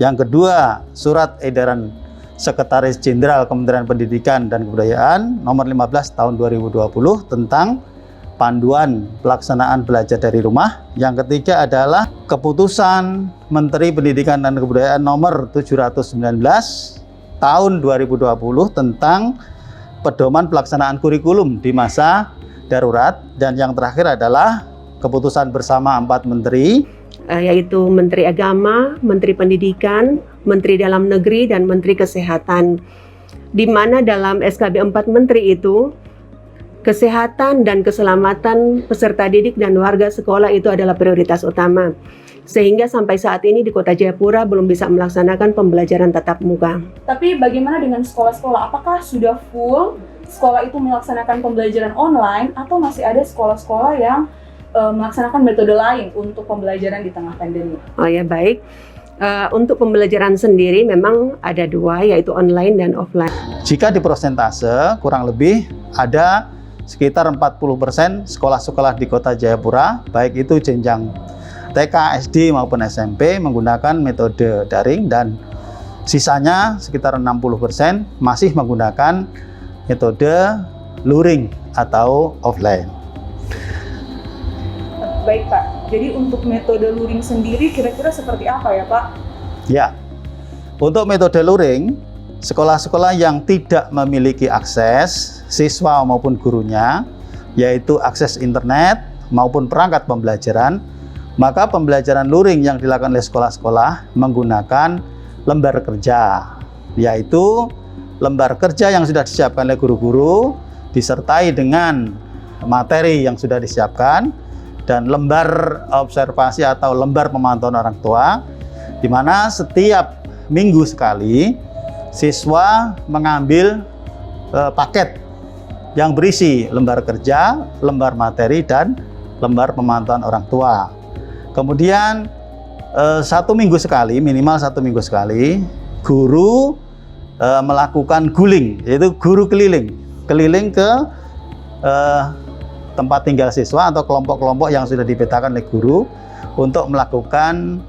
Yang kedua, Surat Edaran Sekretaris Jenderal Kementerian Pendidikan dan Kebudayaan nomor 15 tahun 2020 tentang panduan pelaksanaan belajar dari rumah. Yang ketiga adalah keputusan Menteri Pendidikan dan Kebudayaan nomor 719 tahun 2020 tentang pedoman pelaksanaan kurikulum di masa darurat. Dan yang terakhir adalah keputusan bersama 4 menteri, yaitu Menteri Agama, Menteri Pendidikan, Menteri Dalam Negeri, dan Menteri Kesehatan. Di mana dalam SKB 4 Menteri itu, kesehatan dan keselamatan peserta didik dan warga sekolah itu adalah prioritas utama. Sehingga sampai saat ini di Kota Jayapura belum bisa melaksanakan pembelajaran tatap muka. Tapi bagaimana dengan sekolah-sekolah? Apakah sudah full sekolah itu melaksanakan pembelajaran online atau masih ada sekolah-sekolah yang melaksanakan metode lain untuk pembelajaran di tengah pandemi? Oh ya, baik. Untuk pembelajaran sendiri memang ada 2, yaitu online dan offline. Jika di persentase kurang lebih ada sekitar 40% sekolah-sekolah di Kota Jayapura, baik itu jenjang TK, SD maupun SMP menggunakan metode daring, dan sisanya sekitar 60% masih menggunakan metode luring atau offline. Baik Pak, jadi untuk metode luring sendiri kira-kira seperti apa ya Pak? Ya, untuk metode luring, sekolah-sekolah yang tidak memiliki akses siswa maupun gurunya, yaitu akses internet maupun perangkat pembelajaran, maka pembelajaran luring yang dilakukan oleh sekolah-sekolah menggunakan lembar kerja, yaitu lembar kerja yang sudah disiapkan oleh guru-guru disertai dengan materi yang sudah disiapkan, dan lembar observasi atau lembar pemantauan orang tua, di mana setiap minggu sekali siswa mengambil paket yang berisi lembar kerja, lembar materi, dan lembar pemantauan orang tua. Kemudian 1 minggu sekali, minimal 1 minggu sekali, guru melakukan guling, yaitu guru keliling ke tempat tinggal siswa atau kelompok-kelompok yang sudah dipetakan oleh guru untuk melakukan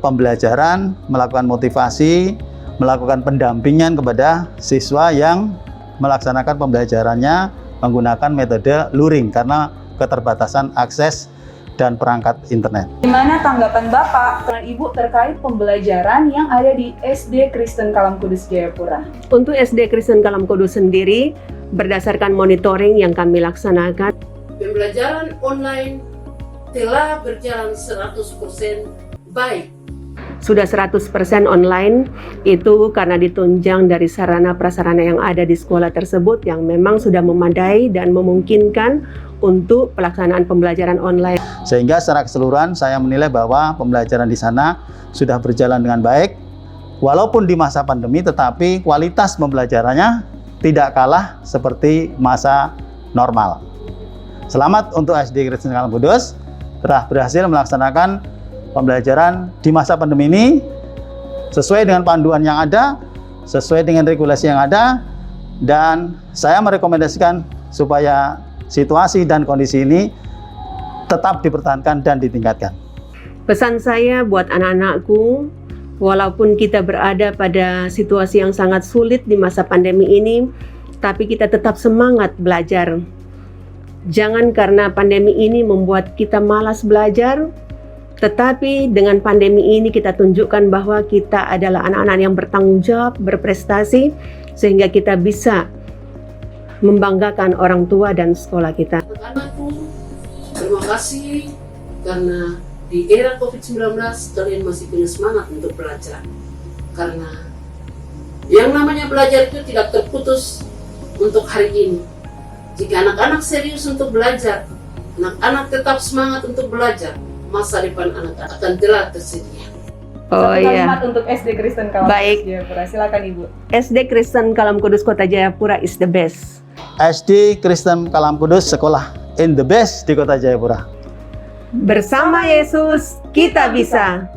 pembelajaran, melakukan motivasi, melakukan pendampingan kepada siswa yang melaksanakan pembelajarannya menggunakan metode luring karena keterbatasan akses dan perangkat internet. Gimana tanggapan Bapak dan Ibu terkait pembelajaran yang ada di SD Kristen Kalam Kudus Jayapura? Untuk SD Kristen Kalam Kudus sendiri, berdasarkan monitoring yang kami laksanakan, pembelajaran online telah berjalan 100% baik. Sudah 100% online, itu karena ditunjang dari sarana-prasarana yang ada di sekolah tersebut yang memang sudah memadai dan memungkinkan untuk pelaksanaan pembelajaran online. Sehingga secara keseluruhan saya menilai bahwa pembelajaran di sana sudah berjalan dengan baik. Walaupun di masa pandemi, tetapi kualitas pembelajarannya tidak kalah seperti masa normal. Selamat untuk SD Kristen Kalam Kudus telah berhasil melaksanakan pembelajaran di masa pandemi ini sesuai dengan panduan yang ada, sesuai dengan regulasi yang ada, dan saya merekomendasikan supaya situasi dan kondisi ini tetap dipertahankan dan ditingkatkan. Pesan saya buat anak-anakku, walaupun kita berada pada situasi yang sangat sulit di masa pandemi ini, tapi kita tetap semangat belajar. Jangan karena pandemi ini membuat kita malas belajar, tetapi dengan pandemi ini kita tunjukkan bahwa kita adalah anak-anak yang bertanggung jawab, berprestasi, sehingga kita bisa membanggakan orang tua dan sekolah kita. Anak-anakku, terima kasih karena di era COVID-19 kalian masih punya semangat untuk belajar. Karena yang namanya belajar itu tidak terputus untuk hari ini. Jika anak-anak serius untuk belajar, anak-anak tetap semangat untuk belajar, masa depan anak-anak akan telah tersedia. Oh iya. Kalimat untuk SD Kristen Kalam Kudus Jayapura. Silakan Ibu. SD Kristen Kalam Kudus Kota Jayapura is the best. SD Kristen Kalam Kudus sekolah in the best di Kota Jayapura. Bersama Yesus kita bisa.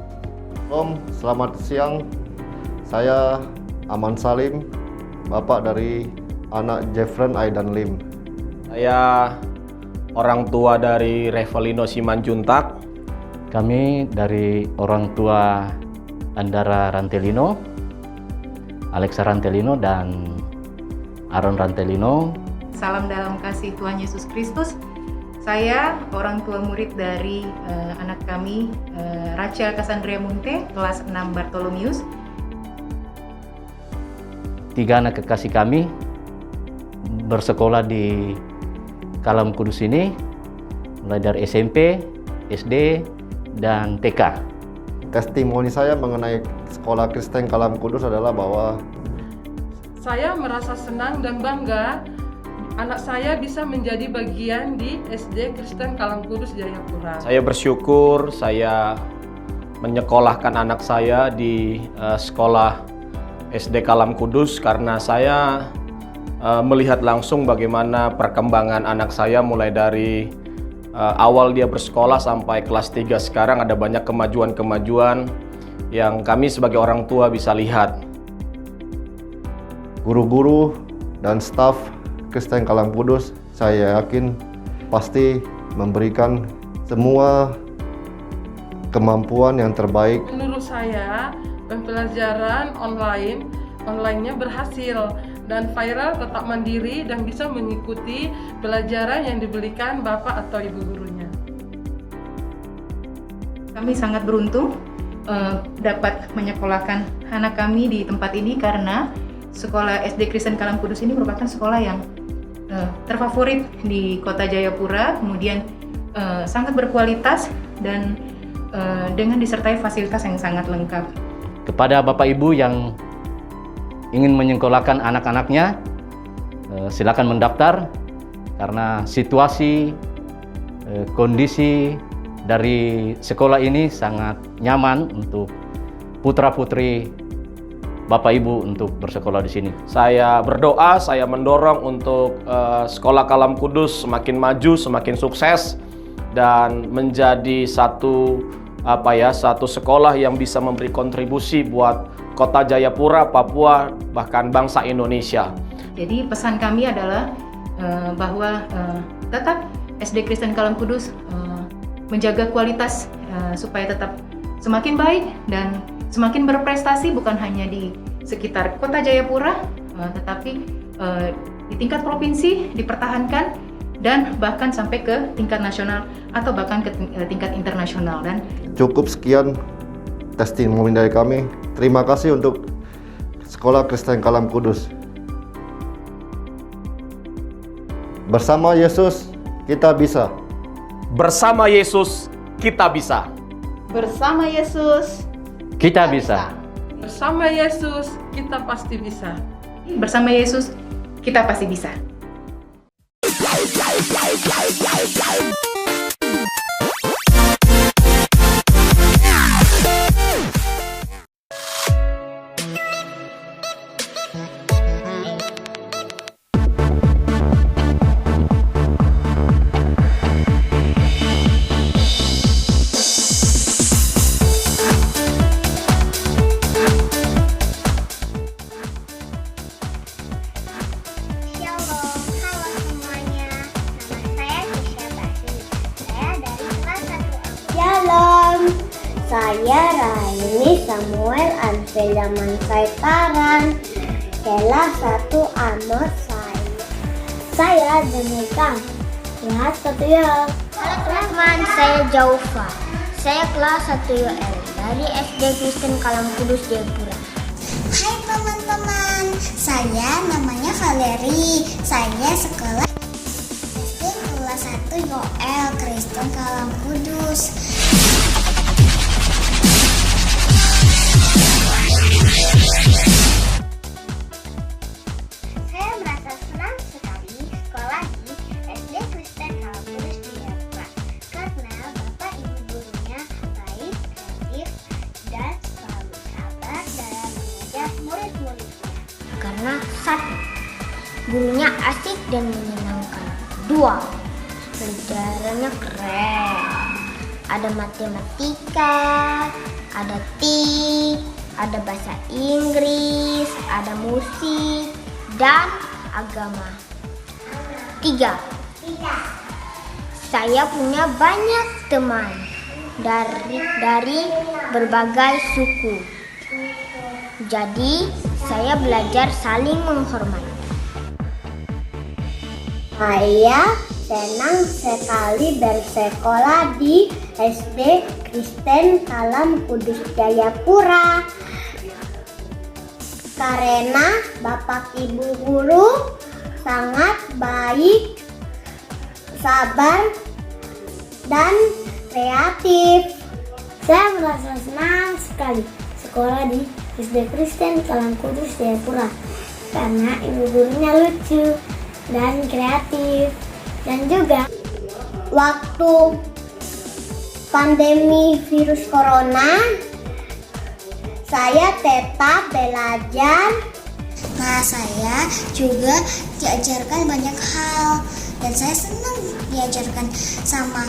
Om, selamat siang. Saya Aman Salim, bapak dari anak Jeffren Aidan Lim. Saya orang tua dari Revelino Simanjuntak. Kami dari orang tua Andara Rantelino, Alexa Rantelino, dan Aaron Rantelino. Salam dalam kasih Tuhan Yesus Kristus. Saya orang tua murid dari anak kami, Rachel Cassandra Munte, kelas 6 Bartolomius. 3 anak kekasih kami bersekolah di Kalam Kudus ini, mulai dari SMP, SD, dan TK. Testimoni saya mengenai Sekolah Kristen Kalam Kudus adalah bahwa saya merasa senang dan bangga anak saya bisa menjadi bagian di SD Kristen Kalam Kudus Jayapura. Saya bersyukur saya menyekolahkan anak saya di sekolah SD Kalam Kudus karena saya melihat langsung bagaimana perkembangan anak saya mulai dari awal dia bersekolah sampai kelas 3 sekarang. Ada banyak kemajuan-kemajuan yang kami sebagai orang tua bisa lihat. guru-guru dan staf Kristen Kalam Kudus, saya yakin pasti memberikan semua kemampuan yang terbaik. Menurut saya, pembelajaran online-nya berhasil dan viral, tetap mandiri dan bisa mengikuti pelajaran yang diberikan Bapak atau Ibu gurunya. Kami sangat beruntung dapat menyekolahkan anak kami di tempat ini karena sekolah SD Kristen Kalam Kudus ini merupakan sekolah yang terfavorit di Kota Jayapura, kemudian sangat berkualitas dan dengan disertai fasilitas yang sangat lengkap. Kepada Bapak Ibu yang ingin menyekolahkan anak-anaknya, silakan mendaftar karena situasi, kondisi dari sekolah ini sangat nyaman untuk putra-putri Bapak Ibu untuk bersekolah di sini. Saya berdoa, saya mendorong untuk Sekolah Kalam Kudus semakin maju, semakin sukses dan menjadi satu sekolah yang bisa memberi kontribusi buat Kota Jayapura, Papua, bahkan bangsa Indonesia. Jadi pesan kami adalah bahwa tetap SD Kristen Kalam Kudus menjaga kualitas supaya tetap semakin baik dan semakin berprestasi bukan hanya di sekitar Kota Jayapura, tetapi di tingkat provinsi dipertahankan dan bahkan sampai ke tingkat nasional atau bahkan ke tingkat internasional. Dan cukup sekian testimoni dari kami. Terima kasih untuk Sekolah Kristen Kalam Kudus. Bersama Yesus kita bisa. Bersama Yesus kita bisa. Bersama Yesus kita bisa. Bersama Yesus kita pasti bisa. Bersama Yesus kita pasti bisa. Saya Raini Samuel Anvelia Mansaitaran, kelas 1 Amos saya Denika, kelas 1 Halo teman-teman, saya Jaufa, saya kelas 1 UL dari SD Kristen Kalam Kudus Jayapura. Hai teman-teman, saya namanya Valeri, saya sekolah SD kelas 1 UL Kristen Kalam Kudus. Saya merasa senang sekali sekolah di SD Kristen Kalam Kudus Jayapura karena Bapak Ibu gurunya baik, kreatif, dan selalu sabar dalam mengajar murid-muridnya. Karena 1. Gurunya asik dan menyenangkan. 2. Pelajarannya keren. Ada matematika, ada TIK, ada bahasa Inggris, ada musik, dan agama. 3. Saya punya banyak teman dari berbagai suku. Jadi, saya belajar saling menghormati. Saya senang sekali bersekolah di SD Kristen Kalam Kudus Jayapura. Karena Bapak Ibu guru sangat baik, sabar, dan kreatif. Saya merasa senang sekali sekolah di SD Kristen Kalam Kudus Jayapura karena ibu gurunya lucu dan kreatif. Dan juga waktu pandemi virus corona, saya tetap belajar. Nah, saya juga diajarkan banyak hal dan saya senang diajarkan sama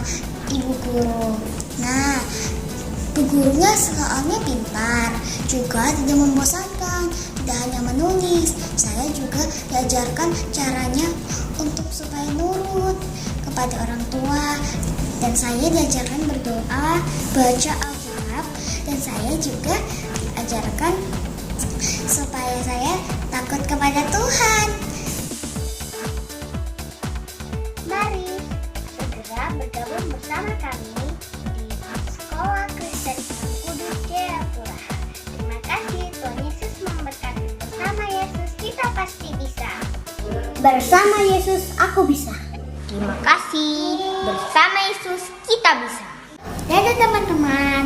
ibu guru. Nah, ibu gurunya soalnya pintar, juga tidak membosankan, tidak hanya menulis. Saya juga diajarkan caranya untuk supaya nurut kepada orang tua, dan saya diajarkan berdoa, baca Alkitab, dan saya juga diajarkan supaya saya takut kepada Tuhan. Mari segera bergabung bersama kami di Sekolah Kristen Kalam Kudus Jayapura. Terima kasih, Tuhan Yesus memberkati. Bersama Yesus kita pasti bisa. Bersama Yesus aku bisa. Terima kasih. Bersama Yesus kita bisa. Dadah teman-teman.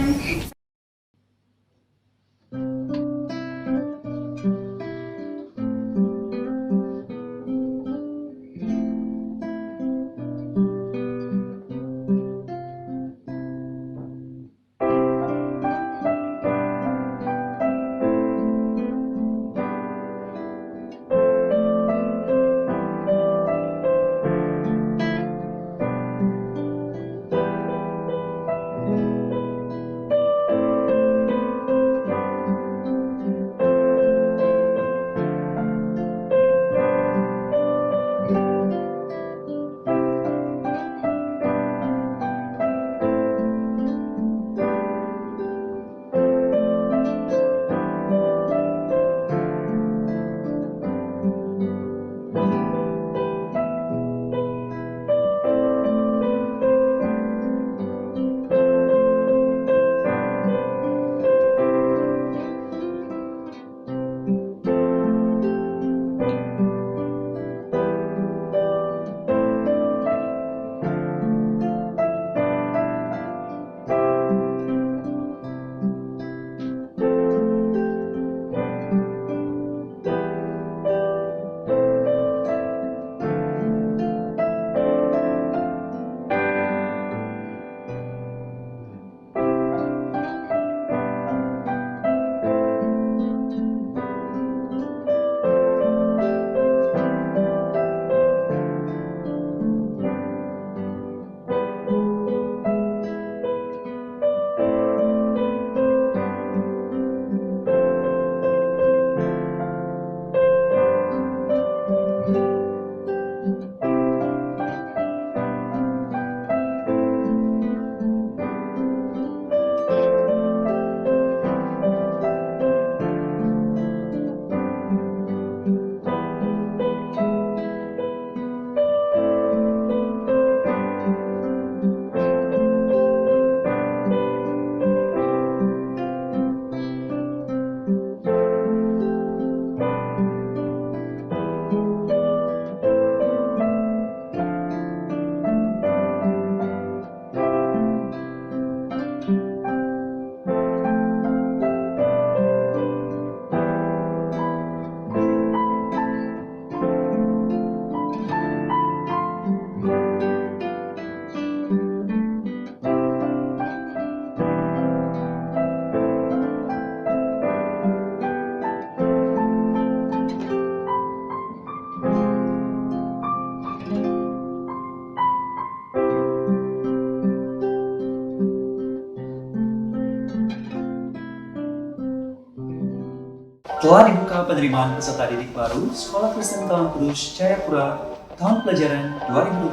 Telah dibuka penerimaan peserta didik baru Sekolah Kristen Kalam Kudus Jayapura tahun pelajaran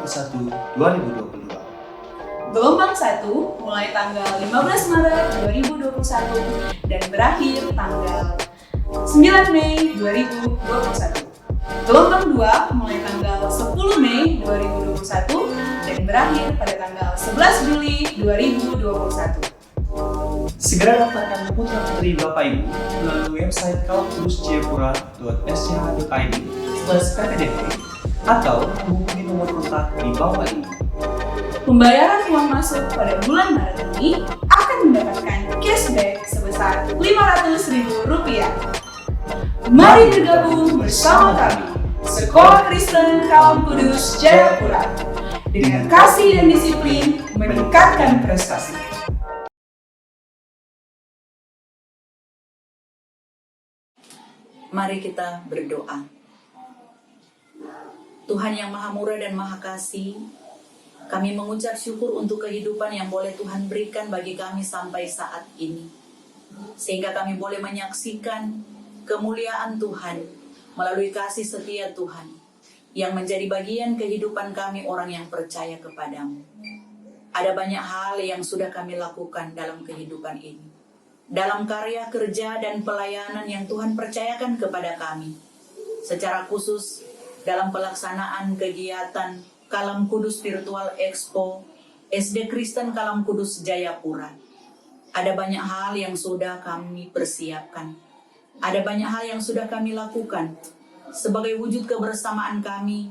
2021-2022. Gelombang 1 mulai tanggal 15 Maret 2021 dan berakhir tanggal 9 Mei 2021. Gelombang 2 mulai tanggal 10 Mei 2021 dan berakhir pada tanggal 11 Juli 2021. Segera daftarkan putra putri Bapak Ibu melalui website kalamkudusjayapura.scha.id/ppdp atau menghubungi nomor kontak di bawah ini. Pembayaran uang masuk pada bulan Maret ini akan mendapatkan cashback sebesar Rp500.000. Mari bergabung bersama kami, Sekolah Kristen Kalam Kudus Jayapura, dengan kasih dan disiplin meningkatkan prestasi. Mari kita berdoa. Tuhan yang Maha Murah dan Maha Kasih, kami mengucap syukur untuk kehidupan yang boleh Tuhan berikan bagi kami sampai saat ini. Sehingga kami boleh menyaksikan kemuliaan Tuhan melalui kasih setia Tuhan yang menjadi bagian kehidupan kami orang yang percaya kepadamu. Ada banyak hal yang sudah kami lakukan dalam kehidupan ini, dalam karya kerja dan pelayanan yang Tuhan percayakan kepada kami. Secara khusus dalam pelaksanaan kegiatan Kalam Kudus Virtual Expo SD Kristen Kalam Kudus Jayapura. Ada banyak hal yang sudah kami persiapkan. Ada banyak hal yang sudah kami lakukan sebagai wujud kebersamaan kami,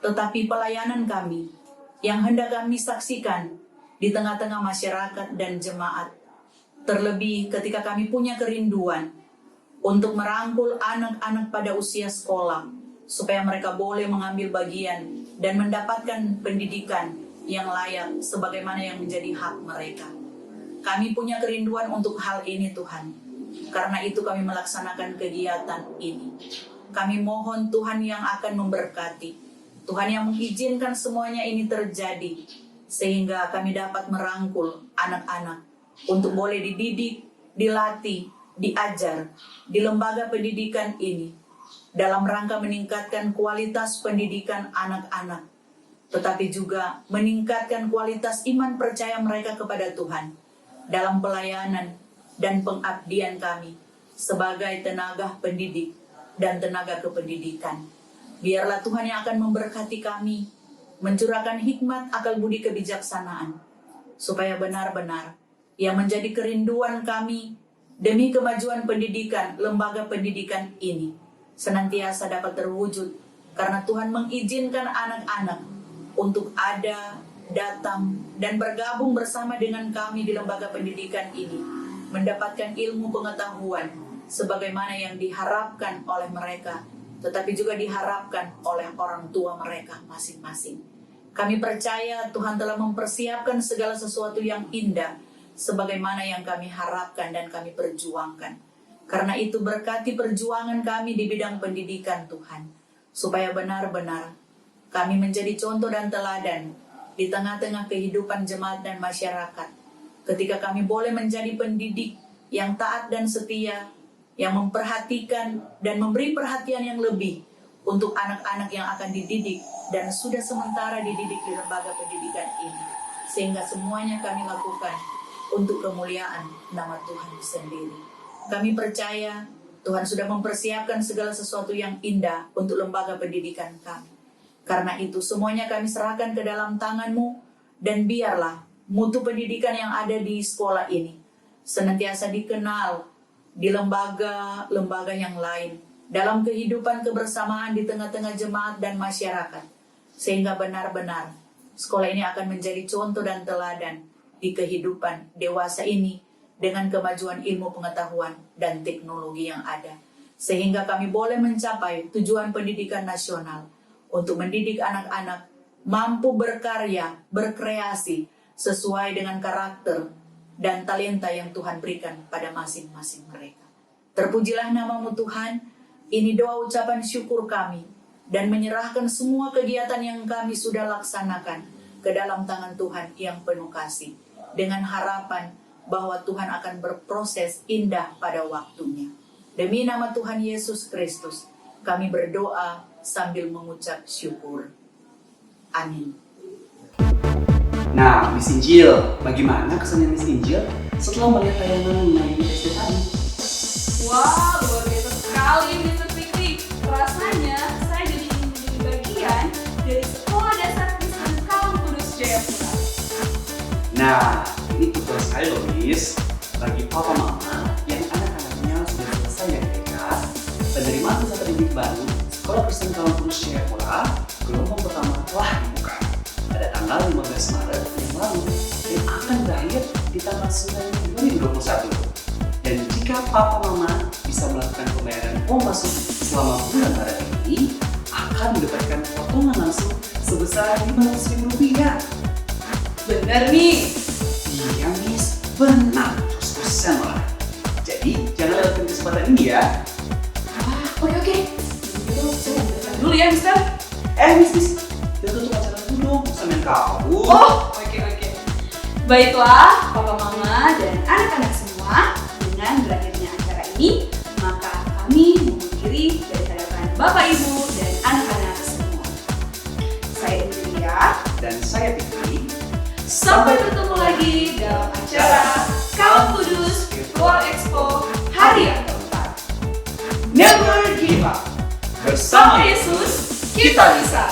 tetapi pelayanan kami yang hendak kami saksikan di tengah-tengah masyarakat dan jemaat. Terlebih ketika kami punya kerinduan untuk merangkul anak-anak pada usia sekolah, supaya mereka boleh mengambil bagian dan mendapatkan pendidikan yang layak sebagaimana yang menjadi hak mereka. Kami punya kerinduan untuk hal ini Tuhan. Karena itu kami melaksanakan kegiatan ini. Kami mohon Tuhan yang akan memberkati, Tuhan yang mengizinkan semuanya ini terjadi, sehingga kami dapat merangkul anak-anak untuk boleh dididik, dilatih, diajar di lembaga pendidikan ini, dalam rangka meningkatkan kualitas pendidikan anak-anak, tetapi juga meningkatkan kualitas iman percaya mereka kepada Tuhan dalam pelayanan dan pengabdian kami sebagai tenaga pendidik dan tenaga kependidikan. Biarlah Tuhan yang akan memberkati kami, mencurahkan hikmat, akal budi, kebijaksanaan, supaya benar-benar yang menjadi kerinduan kami demi kemajuan pendidikan lembaga pendidikan ini senantiasa dapat terwujud, karena Tuhan mengizinkan anak-anak untuk ada, datang, dan bergabung bersama dengan kami di lembaga pendidikan ini, mendapatkan ilmu pengetahuan sebagaimana yang diharapkan oleh mereka, tetapi juga diharapkan oleh orang tua mereka masing-masing. Kami percaya Tuhan telah mempersiapkan segala sesuatu yang indah sebagaimana yang kami harapkan dan kami perjuangkan. Karena itu berkati perjuangan kami di bidang pendidikan Tuhan, supaya benar-benar kami menjadi contoh dan teladan di tengah-tengah kehidupan jemaat dan masyarakat. Ketika kami boleh menjadi pendidik yang taat dan setia, yang memperhatikan dan memberi perhatian yang lebih untuk anak-anak yang akan dididik dan sudah sementara dididik di lembaga pendidikan ini. Sehingga semuanya kami lakukan untuk kemuliaan nama Tuhan sendiri. Kami percaya Tuhan sudah mempersiapkan segala sesuatu yang indah untuk lembaga pendidikan kami. Karena itu semuanya kami serahkan ke dalam tangan-Mu, dan biarlah mutu pendidikan yang ada di sekolah ini senantiasa dikenal di lembaga-lembaga yang lain, dalam kehidupan kebersamaan di tengah-tengah jemaat dan masyarakat, sehingga benar-benar sekolah ini akan menjadi contoh dan teladan di kehidupan dewasa ini dengan kemajuan ilmu pengetahuan dan teknologi yang ada, sehingga kami boleh mencapai tujuan pendidikan nasional untuk mendidik anak-anak mampu berkarya, berkreasi sesuai dengan karakter dan talenta yang Tuhan berikan pada masing-masing mereka. Terpujilah nama-Mu Tuhan. Ini doa ucapan syukur kami, dan menyerahkan semua kegiatan yang kami sudah laksanakan ke dalam tangan Tuhan yang penuh kasih, dengan harapan bahwa Tuhan akan berproses indah pada waktunya. Demi nama Tuhan Yesus Kristus, kami berdoa sambil mengucap syukur. Amin. Nah, Miss Injil, bagaimana kesannya Miss Injil setelah melihat tayangan mengenai SD tadi? Wah, luar biasa sekali Mr. Fikri. Rasanya saya sekali loh, Miss. Bagi papa mama yang anak-anaknya sudah selesai dari TK, penerimaan peserta didik baru Sekolah Kristen Kalam Kudus Jayapura gelombang pertama telah dibuka pada tanggal 15 Maret yang lalu dan akan berakhir di tanggal 9 Juni 2021. Dan jika papa mama bisa melakukan pembayaran uang masuk selama bulan Maret ini, akan mendapatkan potongan langsung sebesar Rp500.000. Bener nih. Iya, Miss, benar 100% lah. Jadi jangan lewatkan kesempatan ini ya. Oke. Itu saya ambilkan dulu ya, Mister. Miss, udah tutup acara dulu dong, bisa main kabur. Oke. Baiklah, papa mama dan anak-anak semua, dengan berakhirnya acara ini, maka kami mohon diri dari hadapan Bapak Ibu dan anak-anak semua. Saya Indria dan saya Fikri. Sampai bertemu lagi dalam acara Kalam Kudus Virtual Expo hari yang keempat. Never give up. Bersama Yesus, kita bisa.